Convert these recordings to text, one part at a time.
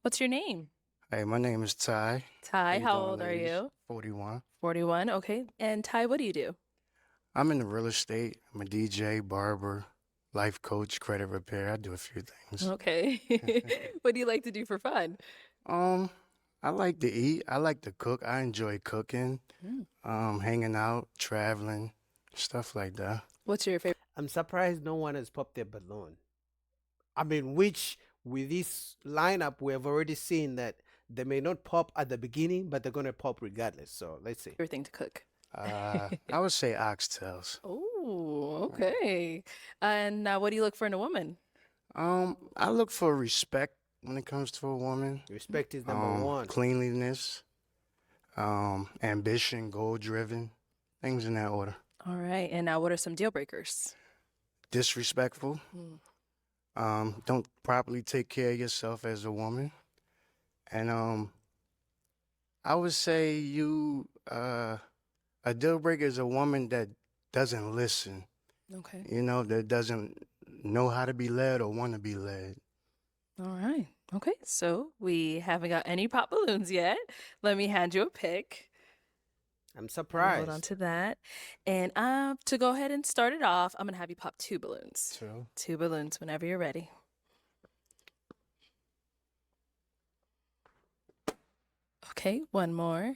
What's your name? Hey, my name is Ty. How Ty, you how doing, old are ladies? you? 41. 41. Okay. And Ty, what do you do? I'm in the real estate. I'm a DJ, barber, life coach, credit repair. I do a few things. Okay. What do you like to do for fun? Um, I like to eat. I like to cook. I enjoy cooking, Mm. hanging out, traveling, stuff like that. What's your favorite? I'm surprised no one has popped their balloon. I mean, which with this lineup, we have already seen that they may not pop at the beginning, but they're going to pop regardless. So let's see. Favorite thing to cook? I would say oxtails. Oh, okay. And what do you look for in a woman? I look for respect when it comes to a woman. Respect is number one. Cleanliness, ambition, goal driven, things in that order. All right. And now, what are some deal breakers? Disrespectful. Mm. Don't properly take care of yourself as a woman. And I would say a deal breaker is a woman that doesn't listen, Okay. that doesn't know how to be led or want to be led. All right. Okay. So we haven't got any pop balloons yet. Let me hand you a pick. I'm Hold on surprised. to that. And to go ahead and start it off, I'm gonna have you pop two balloons. So, Two balloons whenever you're ready. Okay, one more.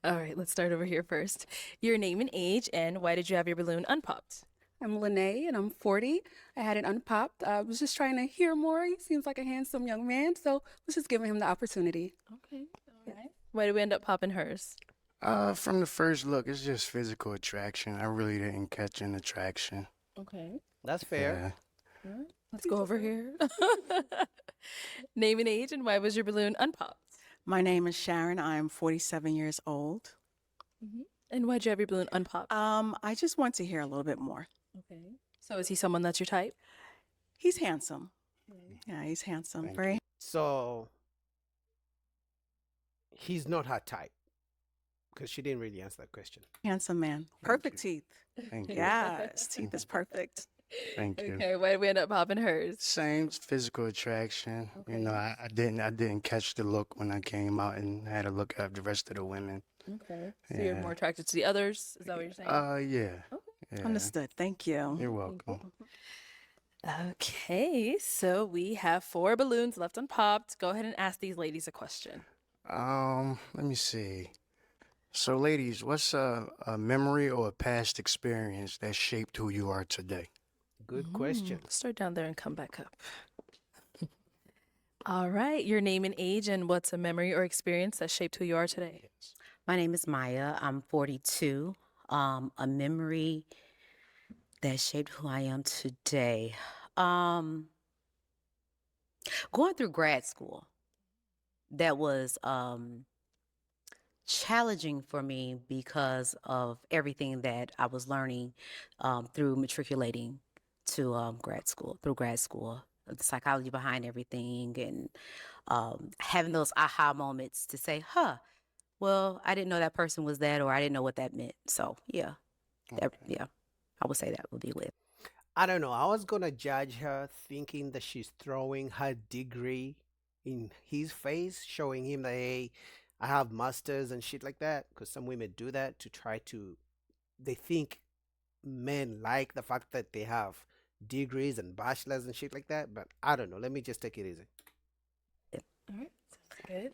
All right, let's start over here first. Your name and age, and why did you have your balloon unpopped? I'm Lene and I'm 40. I had it unpopped. I was just trying to hear more. He seems like a handsome young man, so was just giving him the opportunity. Okay, all right. Why did we end up popping hers? from the first look, it's just physical attraction. I really didn't catch an attraction. Okay, That's fair. Yeah. all right. Let's go over here. Name and age, and why was your balloon unpopped? My name is Sharon. I'm 47 years old. And why'd you have your balloon unpopped? I just want to hear a little bit more. Okay. So is he someone that's your type? He's handsome. Yeah, he's handsome. Thank Very So he's not her type because she didn't really answer that question. handsome man. Perfect teeth. Thank you. Yeah, his teeth is perfect. Thank you. Okay, why did we end up popping hers? Same physical attraction. I didn't catch the look when I came out and had a look at the rest of the women. Okay. So you're Yeah. more attracted to the others? Is that what you're saying? Yeah. Okay. Yeah. Understood. Thank you. You're welcome. Okay, so we have four balloons left unpopped. Go ahead and ask these ladies a question. Let me see. So, ladies, what's a memory or a past experience that shaped who you are today? Good question. Start down there and come back up. All right, your name and age, and what's a memory or experience that shaped who you are today? My name is Maya. I'm 42. A memory that shaped who I am today. Going through grad school, that was challenging for me because of everything that I was learning through matriculating to through grad school, the psychology behind everything, and having those aha moments to say, huh, well, I didn't know that person was that, or I didn't know what that meant. So yeah, yeah, I would say that would be lit. I don't know. I was going to judge her thinking that she's throwing her degree in his face, showing him that, hey, I have masters and shit like that. Because some women do that to try to, they think men like the fact that they have degrees and bachelors and shit like that. But I don't know. Let me just take it easy. All right, sounds good.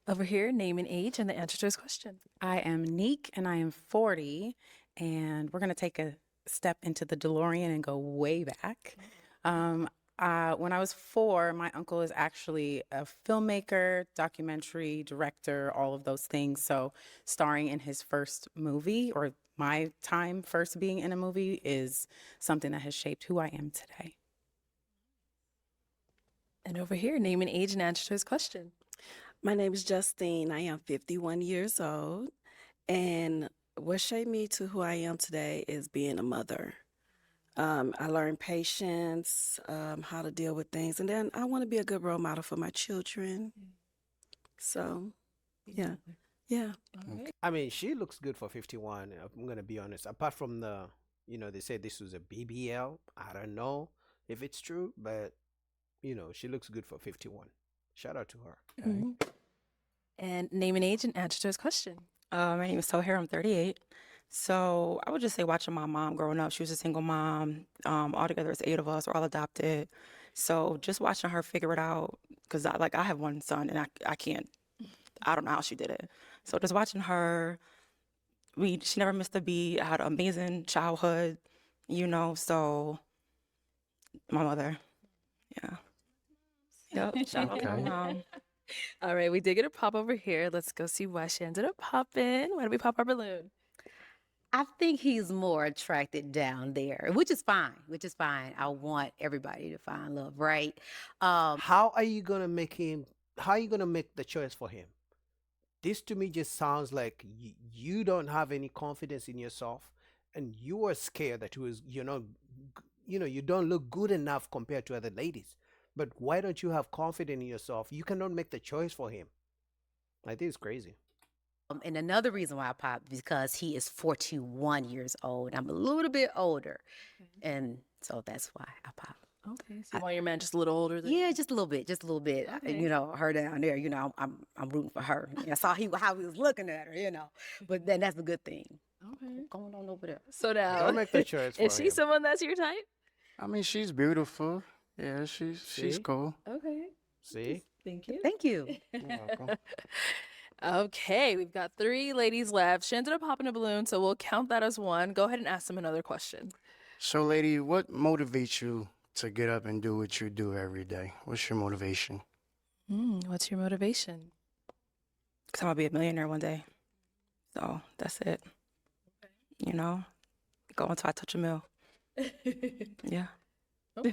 Over here, name and age, and the answer to his question. I am Neek and I am 40, and we're going to take a step into the DeLorean and go way back. When I was 4, my uncle is actually a filmmaker, documentary director, all of those things. So, starring in his first movie, or my time first being in a movie, is something that has shaped who I am today. And over here, name and age, and answer to his question. My name is Justine. I am 51 years old. And what shaped me to who I am today is being a mother. I learned patience, how to deal with things. And then I want to be a good role model for my children. So, yeah. Yeah. All right. I mean, she looks good for 51. I'm going to be honest. Apart from they said this was a BBL. I don't know if it's true, but she looks good for 51. Shout out to her. Mhm. And name and age and answer to his question. My name is Sohair. I'm 38. So I would just say watching my mom growing up. She was a single mom. Altogether, it's 8 of us. We're all adopted. So just watching her figure it out, because I have one son and I can't. I don't know how she did it. So just watching her, she never missed a beat. I had an amazing childhood, So my mother, yeah, yep. Shout out to my Okay. mom. All right, we did get a pop over here. Let's go see why she ended up popping. Why did we pop our balloon? I think he's more attracted down there, which is fine. Which is fine. I want everybody to find love, right? How are you gonna make him? How are you gonna make the choice for him? This to me just sounds like you don't have any confidence in yourself, and you are scared that you don't look good enough compared to other ladies. But why don't you have confidence in yourself? You cannot make the choice for him. I think it's crazy. And another reason why I popped because he is 41 years old. I'm a little bit older, and so that's why I popped. Okay, so why your man just a little older than Yeah, just a little bit, just a little bit. Okay. Her down there. I'm rooting for her. I saw how he was looking at her. But then that's a good thing. Okay. Going on over there. So now, Don't make the choice for is she him. someone that's your type? I mean, she's beautiful. Yeah, she's See? cool. Okay. See? Thank you. Thank you. You're welcome. Okay, we've got 3 ladies left. She ended up popping a balloon, so we'll count that as one. Go ahead and ask them another question. So, lady, what motivates you to get up and do what you do every day? What's your motivation? What's your motivation? Because I'm going to be a millionaire one day. So that's it. Go until I touch a mill. Yeah. You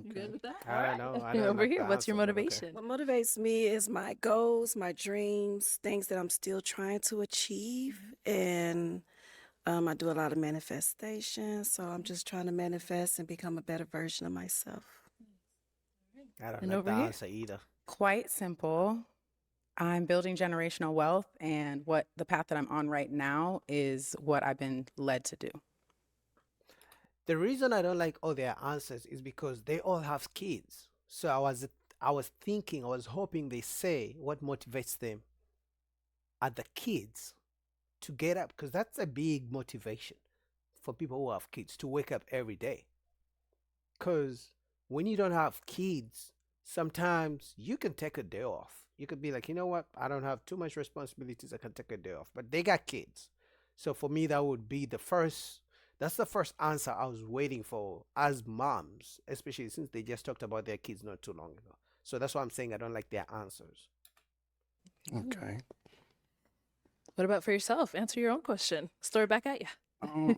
good with that? I don't know. I You're don't over like here. the What's your answer, but okay. motivation? What motivates me is my goals, my dreams, things that I'm still trying to achieve. And I do a lot of manifestation. So I'm just trying to manifest and become a better version of myself. I don't And like over the here? answer either. Quite simple. I'm building generational wealth, and the path that I'm on right now is what I've been led to do. The reason I don't like all their answers is because they all have kids. So I was hoping they say what motivates them are the kids to get up, because that's a big motivation for people who have kids to wake up every day. Because when you don't have kids, sometimes you can take a day off. You could be like, you know what? I don't have too much responsibilities. I can take a day off. But they got kids. So for me, that would be that's the first answer I was waiting for as moms, especially since they just talked about their kids not too long ago. So that's why I'm saying I don't like their answers. Okay. What about for yourself? Answer your own question. Let's throw it back at you.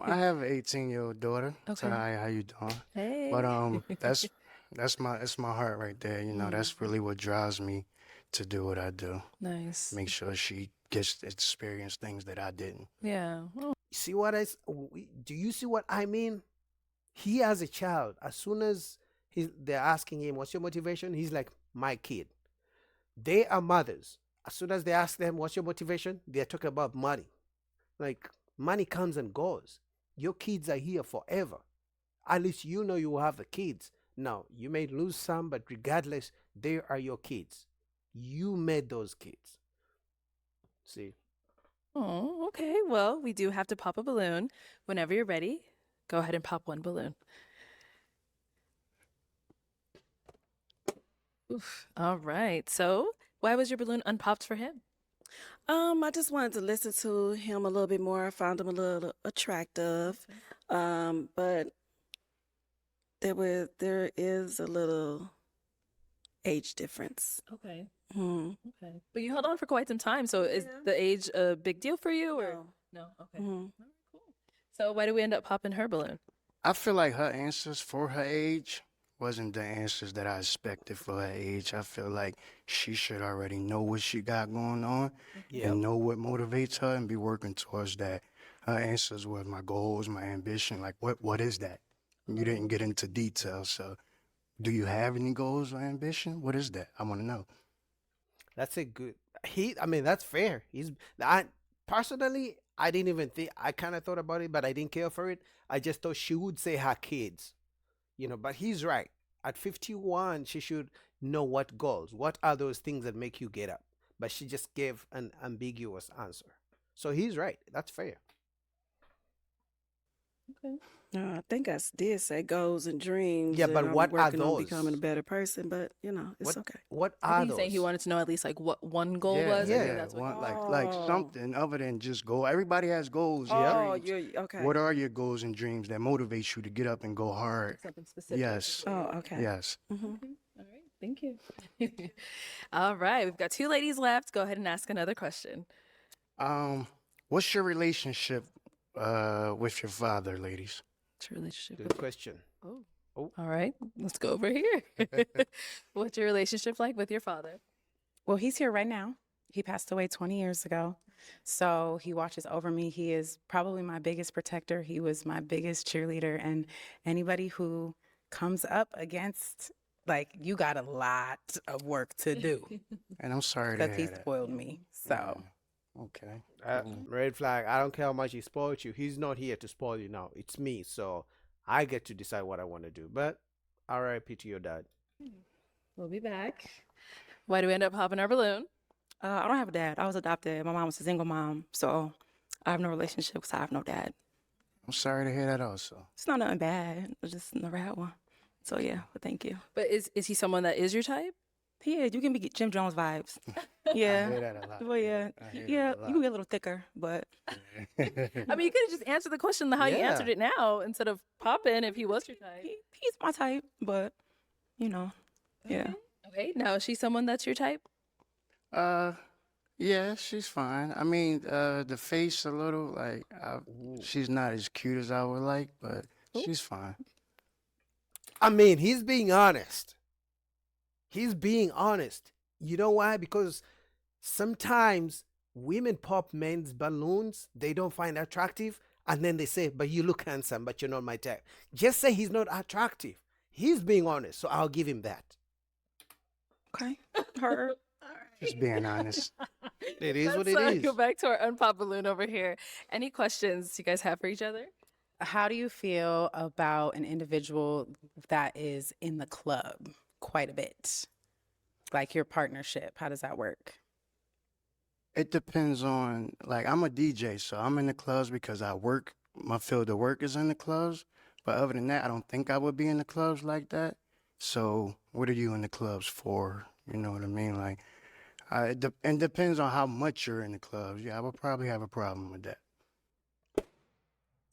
I have an 18-year-old daughter. So Okay. hi, how you doing? Hey. But that's my heart right there. That's really what drives me to do what I do. Nice. Make sure she gets to experience things that I didn't. Yeah. Oh, See what do you see what I mean? He has a child. As soon as they're asking him, what's your motivation? He's like, my kid. They are mothers. As soon as they ask them, what's your motivation? They're talking about money. Like, money comes and goes. Your kids are here forever. At least you know you will have the kids. Now, you may lose some, but regardless, they are your kids. You made those kids. See? Oh, okay. Well, we do have to pop a balloon. Whenever you're ready, go ahead and pop one balloon. Oof. All right. So, why was your balloon unpopped for him? I just wanted to listen to him a little bit more. I found him a little attractive. But there is a little age difference. Okay. Mhm. Okay. But you held on for quite some time. So, is the age a big deal for you or No. no? Okay. Mhm. All right, cool. So, why did we end up popping her balloon? I feel like her answers for her age wasn't the answers that I expected for her age. I feel like she should already know what she got going on and know what motivates her and be working towards that. Her answers were my goals, my ambition. Like, what is that? You didn't get into detail. So, do you have any goals or ambition? What is that? I want to know. That's a good. I mean, that's fair. I personally, I didn't even think. I kind of thought about it, but I didn't care for it. I just thought she would say her kids, But he's right. At 51, she should know what goals. What are those things that make you get up? But she just gave an ambiguous answer. So he's right. That's fair. Okay. I think I did say goals and dreams, Yeah, and but I'm what are working on becoming a those? better person. But it's What okay. what I are think he's saying he those? wanted to know at least like what one goal Yeah, was. I think Yeah. that's what. want like Oh, something other than just go. Everybody has goals and Yep. oh, dreams. you're okay. What are your goals and dreams that motivate you to get up and go hard? Something specific. Yes, Oh, okay. yes. Hmm. Okay. All right. Thank you. All right. We've got two ladies left. Go ahead and ask another question. What's your relationship with your father, ladies? What's your relationship Good with? question. Oh. Oh. All right. Let's go over here. What's your relationship like with your father? Well, he's here right now. He passed away 20 years ago. So he watches over me. He is probably my biggest protector. He was my biggest cheerleader. And anybody who comes up against, like, you got a lot of work to do And I'm sorry to because he hear that. spoiled me. So Okay. Red flag. I don't care how much he spoiled you. He's not here to spoil you now. It's me. So I get to decide what I want to do. But RIP to your dad. We'll be back. Why do we end up popping our balloon? I don't have a dad. I was adopted. My mom was a single mom, so I have no relationship because I have no dad. I'm sorry to hear that also. It's not nothing bad. I just never had one. So yeah, but thank you. But is he someone that is your type? Yeah, you can be Jim Jones vibes. I Yeah. hear that a lot. Well, yeah, I hear yeah, that a you can get a little thicker, but I mean, you could have just answered the question how you answered Yeah. it now instead of popping if he was your type. he's my type. But yeah. Okay. Now, is she someone that's your type? Yeah, she's fine. I mean, the face a little like she's not as cute as I would like, but she's fine. I mean, he's being honest. He's being honest. You know why? Because sometimes women pop men's balloons they don't find attractive, and then they say, but you look handsome, but you're not my type. Just say he's not attractive. He's being honest, so I'll give him that. Okay. Her. Just being honest. It is what Let's it is. go back to our unpop balloon over here. Any questions you guys have for each other? how do you feel about an individual that is in the club quite a bit? Like your partnership, how does that work? It depends on, like, I'm a DJ, so I'm in the clubs because I work. My field of work is in the clubs. But other than that, I don't think I would be in the clubs like that. So what are you in the clubs for? You know what I mean? Like, and depends on how much you're in the clubs. Yeah, I would probably have a problem with that.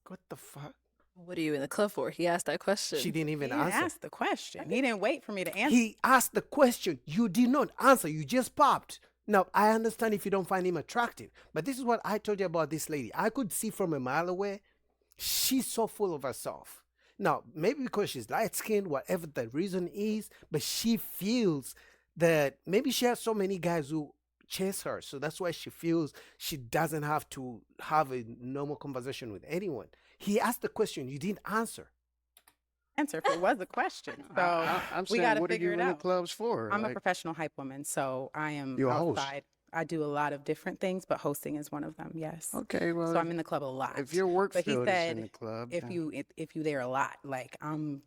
What the fuck? What are you in the club for? He asked that question. She didn't He even didn't answer. ask the question. He didn't wait for me to answer. He asked the question. You did not answer. You just popped. Now, I understand if you don't find him attractive, but this is what I told you about this lady. I could see from a mile away, she's so full of herself. Now, maybe because she's light skinned, whatever the reason is, but she feels that maybe she has so many guys who chase her. So that's why she feels she doesn't have to have a normal conversation with anyone. He asked the question, you didn't answer. Answer if it was a question. So I'm we saying, got to what are figure you it in the out. clubs for? I'm a Like, professional hype woman, so I am You're a host. outside. I do a lot of different things, but hosting is one of them. Yes. okay, well, So I'm in the club a lot. if your work But he field is said in the club, if then- you there a lot, like I'm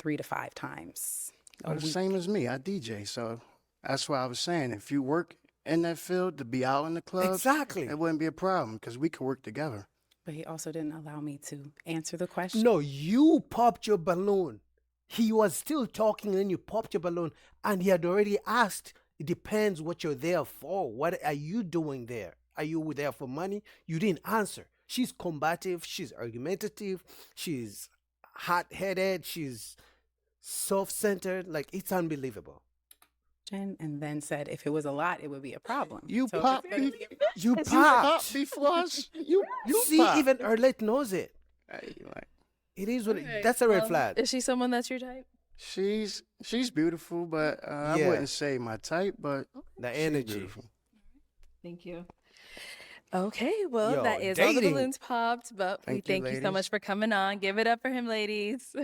3 to 5 times a well, the week. same as me. I DJ, so that's why I was saying if you work in that field to be out in the clubs, Exactly. it wouldn't be a problem because we could work together. But he also didn't allow me to answer the question. No, you popped your balloon. He was still talking and you popped your balloon and he had already asked, it depends what you're there for. What are you doing there? Are you there for money? You didn't answer. She's combative. She's argumentative. She's hot-headed. She's self-centered. Like, it's unbelievable. And then said if it was a lot, it would be a problem. You So if pop, it's- You you pop popped. before us. You See, pop. even Arlette knows it. Hey, like, It is what Okay, that's a red flag. Is she someone that's your type? she's beautiful, but I Yeah. wouldn't say my type, but The she's energy. beautiful. Thank you. Okay, well, Yo, that is all the dating. balloons popped, but we Thank you, thank you so ladies. much for coming on. Give it up for him, ladies.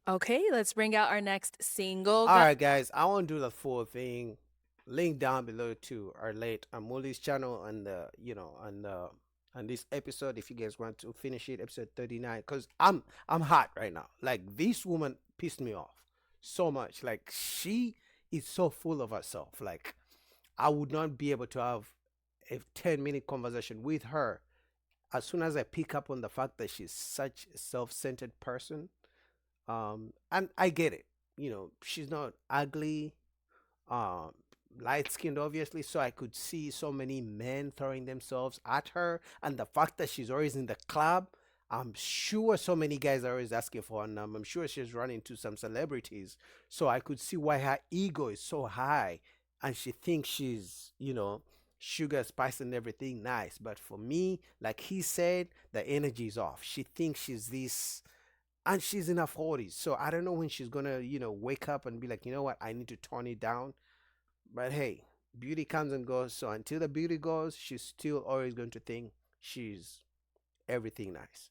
Okay, let's bring out our next single. All right, guys, I want to do the full thing. Link down below to Arlette Amuli's channel and the on this episode. If you guys want to finish it, episode 39, because I'm hot right now. Like, this woman pissed me off so much. Like, she is so full of herself. Like, I would not be able to have a 10-minute conversation with her as soon as I pick up on the fact that she's such a self-centered person. And I get it. She's not ugly, um, light skinned, obviously. So I could see so many men throwing themselves at her. And the fact that she's always in the club, I'm sure so many guys are always asking for her number. I'm sure she's running to some celebrities. So I could see why her ego is so high. And she thinks she's, sugar, spice, and everything nice. But for me, like he said, the energy is off. She thinks she's this, and she's in her 40s. So I don't know when she's gonna, wake up and be like, you know what, I need to tone it down. But hey, beauty comes and goes. So until the beauty goes, she's still always going to think she's everything nice.